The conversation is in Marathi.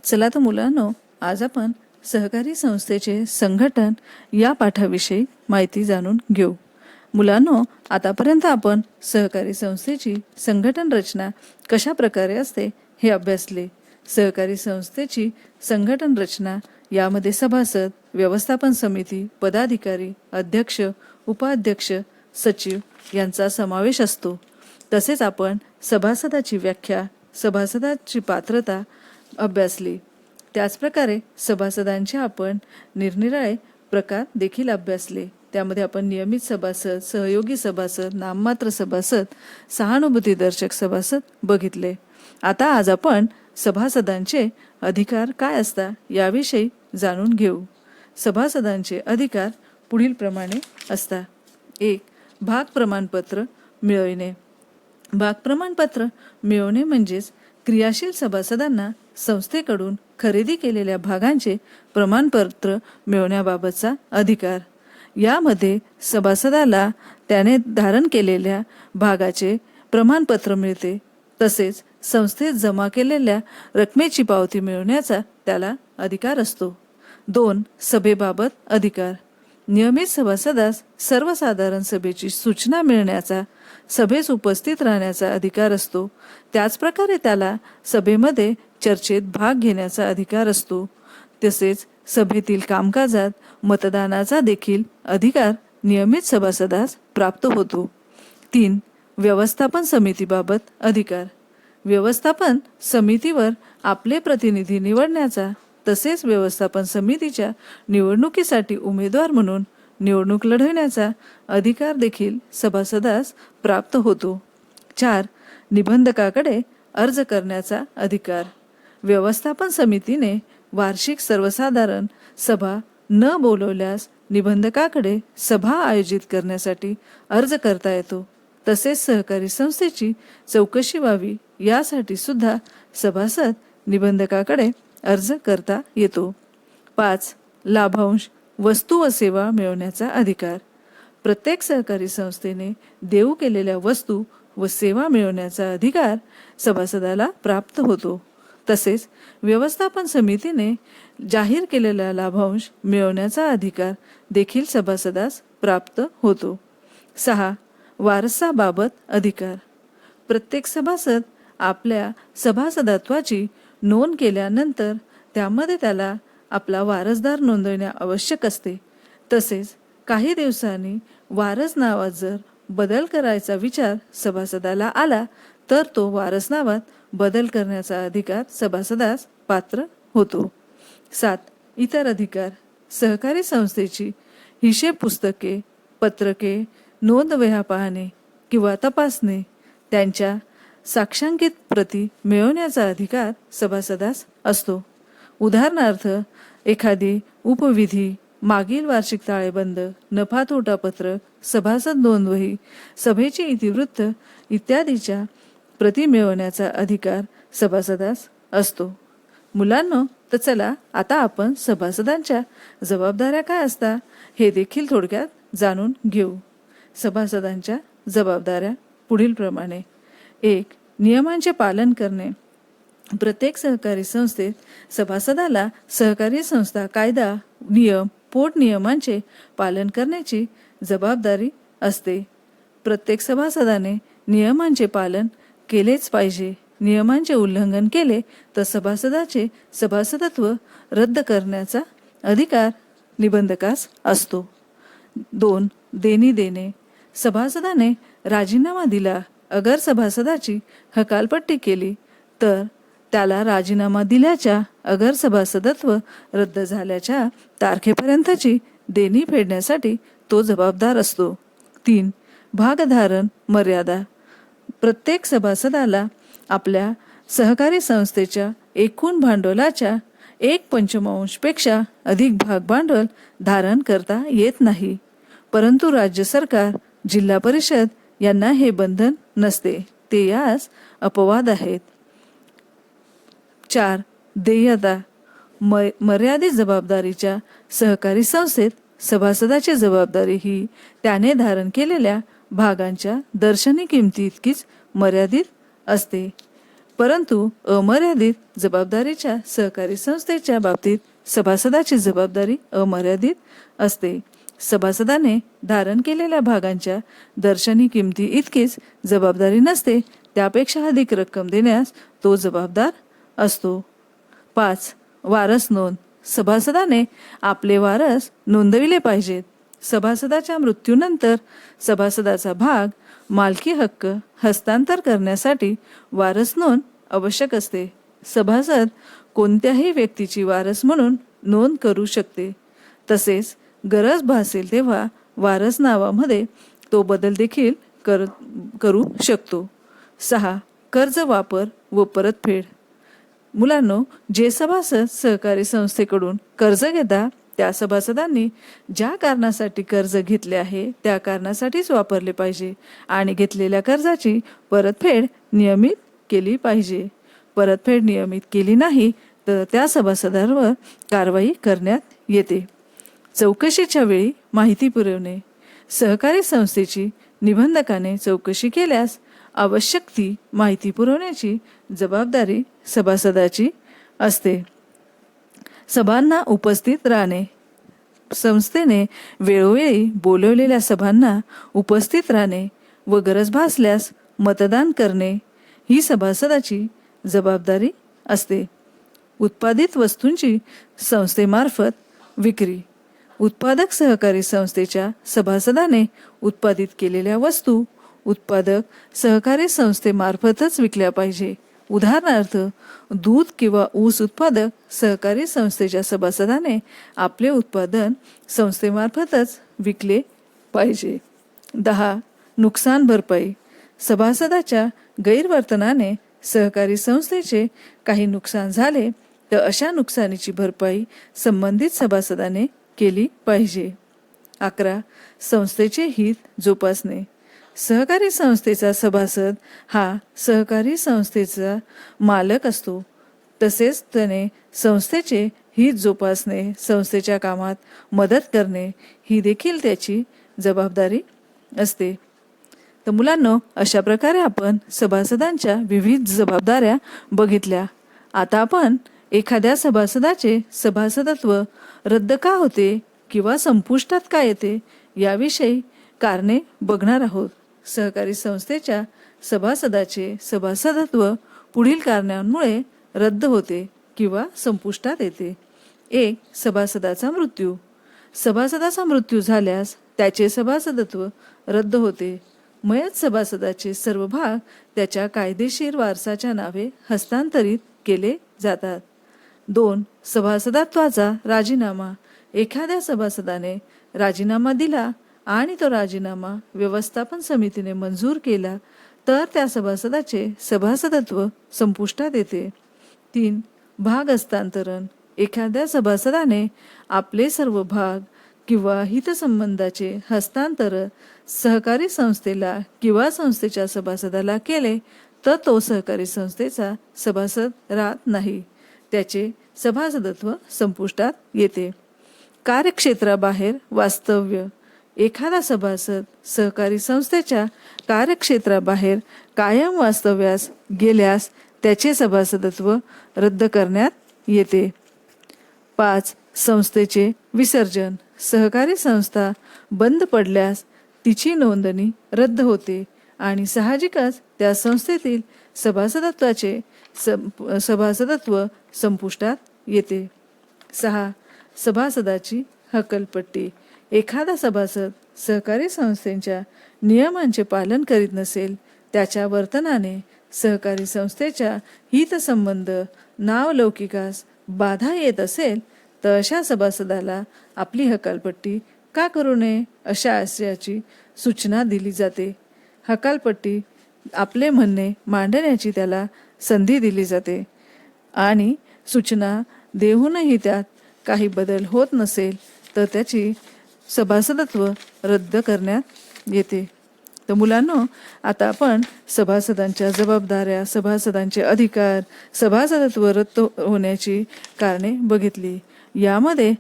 चला तर मुलांनो, आज आपण सहकारी संस्थेचे संघटन या पाठाविषयी माहिती जाणून घेऊ. मुलांनो, आतापर्यंत आपण सहकारी संस्थेची संघटन रचना कशा प्रकारे असते हे अभ्यासले. सहकारी संस्थेची संघटन रचना यामध्ये सभासद, व्यवस्थापन समिती, पदाधिकारी, अध्यक्ष, उपाध्यक्ष, सचिव यांचा समावेश असतो. तसेच आपण सभासदाची व्याख्या, सभासदाची पात्रता अभ्यासली. त्याचप्रकारे सभासदांचे आपण निरनिराळे प्रकार देखील अभ्यासले. त्यामध्ये आपण नियमित सभासद, सहयोगी सभासद, नाममात्र सभासद, सहानुभूतीदर्शक सभासद बघितले. आता आज आपण सभासदांचे अधिकार काय असतात याविषयी जाणून घेऊ. सभासदांचे अधिकार पुढील प्रमाणे असतात. 1. भाग प्रमाणपत्र मिळविणे. भाग प्रमाणपत्र मिळवणे म्हणजेच क्रियाशील सभासदांना संस्थेकडून खरेदी केलेल्या भागांचे प्रमाणपत्र मिळवण्याबाबतचा अधिकार. यामध्ये सभासदाला त्याने धारण केलेल्या भागाचे प्रमाणपत्र मिळते. तसेच संस्थेत जमा केलेल्या रकमेची पावती मिळवण्याचा त्याला अधिकार असतो. 2. सभेबाबत अधिकार. नियमित सभासदास सर्वसाधारण सभेची सूचना मिळण्याचा, सभेस उपस्थित राहण्याचा अधिकार असतो. त्याचप्रकारे त्याला सभेमध्ये चर्चेत भाग घेण्याचा अधिकार असतो. तसेच सभेतील कामकाजात मतदानाचा देखील अधिकार नियमित सभासदास प्राप्त होतो. 3. व्यवस्थापन समितीबाबत अधिकार. व्यवस्थापन समितीवर आपले प्रतिनिधी निवडण्याचा, तसेच व्यवस्थापन समितीच्या निवडणुकीसाठी उमेदवार म्हणून निवडणूक लढवण्याचा अधिकार देखील सभासदास प्राप्त होतो. 4. निबंधकाकडे अर्ज करण्याचा अधिकार. व्यवस्थापन समितीने वार्षिक सर्वसाधारण सभा न बोलवल्यास निबंधकाकडे सभा आयोजित करण्यासाठी अर्ज करता येतो. तसेच सहकारी संस्थेची चौकशी व्हावी यासाठी सुद्धा सभासद निबंधकाकडे अर्ज करता येतो. 5. लाभांश, वस्तू व सेवा मिळवण्याचा अधिकार. प्रत्येक सहकारी संस्थेने देऊ केलेल्या वस्तू व सेवा मिळवण्याचा अधिकार सभासदाला प्राप्त होतो. तसेच व्यवस्थापन समितीने जाहीर केलेला लाभांश मिळवण्याचा अधिकार देखील सभासदास प्राप्त होतो. 6. वारसाबाबत अधिकार. प्रत्येक सभासद आपल्या सभासदत्वाची नोंद केल्यानंतर त्यामध्ये त्याला आपला वारसदार नोंदवणे आवश्यक असते. तसेच काही दिवसांनी वारस नावात जर बदल करायचा विचार सभासदाला आला तर तो वारस नावात बदल करण्याचा अधिकार सभासदास पात्र होतो. 7. इतर अधिकार. सहकारी संस्थेची हिशेब पुस्तके, पत्रके, नोंदवह्या पाहणे किंवा तपासणे, त्यांच्या साक्षांकित प्रती मिळवण्याचा अधिकार सभासदास असतो. उदाहरणार्थ, एखादी उपविधी, मागील वार्षिक ताळेबंद, नफा तोटा पत्रक, सभासद नोंदवही, सभेचे इतिवृत्त इत्यादीच्या प्रती मिळवण्याचा अधिकार सभासदास असतो. मुलांनो, तर चला आता आपण सभासदांच्या जबाबदाऱ्या काय असतात हे देखील थोडक्यात जाणून घेऊ. सभासदांच्या जबाबदाऱ्या पुढील प्रमाणे. 1. नियमांचे पालन करणे. प्रत्येक सहकारी संस्थेत सभासदाला सहकारी संस्था कायदा, नियम, पोटनियमांचे पालन करण्याची जबाबदारी असते. प्रत्येक सभासदाने नियमांचे पालन केलेच पाहिजे. नियमांचे उल्लंघन केले तर सभासदाचे सभासदत्व रद्द करण्याचा अधिकार निबंधकास असतो. 2. देणी देणे. सभासदाने राजीनामा दिला अगर सभासदाची हकालपट्टी केली तर त्याला राजीनामा दिल्याच्या अगर सभासदत्व रद्द झाल्याच्या तारखेपर्यंतची देणी फेडण्यासाठी तो जबाबदार असतो. 3. भागधारण मर्यादा. प्रत्येक सभासदाला आपल्या सहकारी संस्थेच्या एकूण भांडवलाच्या 1/5 अधिक भाग भांडवल धारण करता येत नाही. परंतु राज्य सरकार, जिल्हा परिषद यांना हे बंधन नसते. ते यास अपवाद आहेत. 4. देयता. मर्यादित जबाबदारीच्या सहकारी संस्थेत सभासदाची जबाबदारी ही त्याने धारण केलेल्या भागांच्या दर्शनी किमती इतकीच मर्यादित असते. परंतु अमर्यादित जबाबदारीच्या सहकारी संस्थेच्या बाबतीत सभासदाची जबाबदारी अमर्यादित असते. सभासदाने धारण केलेल्या भागांच्या दर्शनी किमती इतकीच जबाबदारी नसते, त्यापेक्षा अधिक रक्कम देण्यास तो जबाबदार असतो. 5. वारस नोंद. सभासदाने आपले वारस नोंदविले पाहिजेत. सभासदाच्या मृत्यूनंतर सभासदाचा भाग मालकी हक्क हस्तांतर करण्यासाठी वारस नोंद आवश्यक असते. सभासद कोणत्याही व्यक्तीची वारस म्हणून नोंद करू शकते. तसेच गरज भासेल तेव्हा वारस नावामध्ये तो बदल देखील करू शकतो. 6. कर्ज वापर व परतफेड. मुलांनो, जे सभासद सहकारी संस्थेकडून कर्ज घेतात त्या सभासदांनी ज्या कारणासाठी कर्ज घेतले आहे त्या कारणासाठीच वापरले पाहिजे आणि घेतलेल्या कर्जाची परतफेड नियमित केली पाहिजे. परतफेड नियमित केली नाही तर त्या सभासदांवर कारवाई करण्यात येते. चौकशीच्या वेळी माहिती पुरवणे. सहकारी संस्थेची निबंधकाने चौकशी केल्यास आवश्यक ती माहिती पुरवण्याची जबाबदारी सभासदाची असते. सभांना उपस्थित राहणे. संस्थेने वेळोवेळी बोलवलेल्या सभांना उपस्थित राहणे व गरज भासल्यास मतदान करणे ही सभासदाची जबाबदारी असते. उत्पादित वस्तूंची संस्थेमार्फत विक्री. उत्पादक सहकारी संस्थेच्या सभासदाने उत्पादित केलेल्या वस्तू उत्पादक सहकारी संस्थेमार्फतच विकल्या पाहिजे. उदाहरणार्थ, दूध किंवा ऊस उत्पादक सहकारी संस्थेच्या सभासदाने आपले उत्पादन संस्थेमार्फतच विकले पाहिजे. 10. नुकसान भरपाई. सभासदाच्या गैरवर्तनाने सहकारी संस्थेचे काही नुकसान झाले तर अशा नुकसानीची भरपाई संबंधित सभासदाने केली पाहिजे. 11. संस्थेचे हित जोपासणे. सहकारी संस्थेचा सभासद हा सहकारी संस्थेचा मालक असतो. तसेच त्याने संस्थेचे हित जोपासणे, संस्थेच्या कामात मदत करणे ही देखील त्याची जबाबदारी असते. तर मुलांनो, अशा प्रकारे आपण सभासदांच्या विविध जबाबदाऱ्या बघितल्या. आता आपण एखाद्या सभासदाचे सभासदत्व रद्द का होते किंवा संपुष्टात का येते याविषयी कारणे बघणार आहोत. सहकारी संस्थेच्या सभासदाचे सभासदत्व पुढील कारणांमुळे रद्द होते किंवा संपुष्टात येते. 1. सभासदाचा मृत्यू. सभासदाचा मृत्यू झाल्यास त्याचे सभासदत्व रद्द होते. मयत सभासदाचे सर्व भाग त्याच्या कायदेशीर वारसाच्या नावे हस्तांतरित केले जातात. 2. सभासदत्वाचा राजीनामा. एखाद्या सभासदाने राजीनामा दिला आणि तो राजीनामा व्यवस्थापन समितीने मंजूर केला तर त्या सभासदाचे सभासदत्व संपुष्टात येते. 3. भाग हस्तांतरण. एखाद्या सभासदाने आपले सर्व भाग किंवा हितसंबंधाचे हस्तांतरण सहकारी संस्थेला किंवा संस्थेच्या सभासदाला केले तर तो सहकारी संस्थेचा सभासद राहत नाही, त्याचे सभासदत्व संपुष्टात येते. कार्यक्षेत्राबाहेर वास्तव्य. एखादा सभासद सहकारी संस्थेच्या कार्यक्षेत्राबाहेर कायम वास्तव्यास गेल्यास त्याचे सभासदत्व रद्द करण्यात येते. 5. संस्थेचे विसर्जन. सहकारी संस्था बंद पडल्यास तिची नोंदणी रद्द होते आणि साहजिकच त्या संस्थेतील सभासदत्वाचे सभासदत्व संपुष्टात येते. 6. सभासदाची हकालपट्टी. एखादा सभासद सहकारी संस्थेच्या नियमांचे पालन करीत नसेल, त्याच्या वर्तनाने सहकारी संस्थेच्या हितसंबंध नावलौकिकास बाधा येत असेल तर अशा सभासदाला आपली हकालपट्टी का करू नये अशा आशयाची सूचना दिली जाते. हकालपट्टी आपले म्हणणे मांडण्याची त्याला संधी दिली जाते आणि सूचना देऊनही त्यात काही बदल होत नसेल तर त्याची सभासदत्व रद्द करण्यात येते. तर मुलांनो, आता आपण सभासदांच्या जबाबदाऱ्या, सभासदांचे अधिकार, सभासदत्व रद्द होण्याची कारणे बघितली. यामध्ये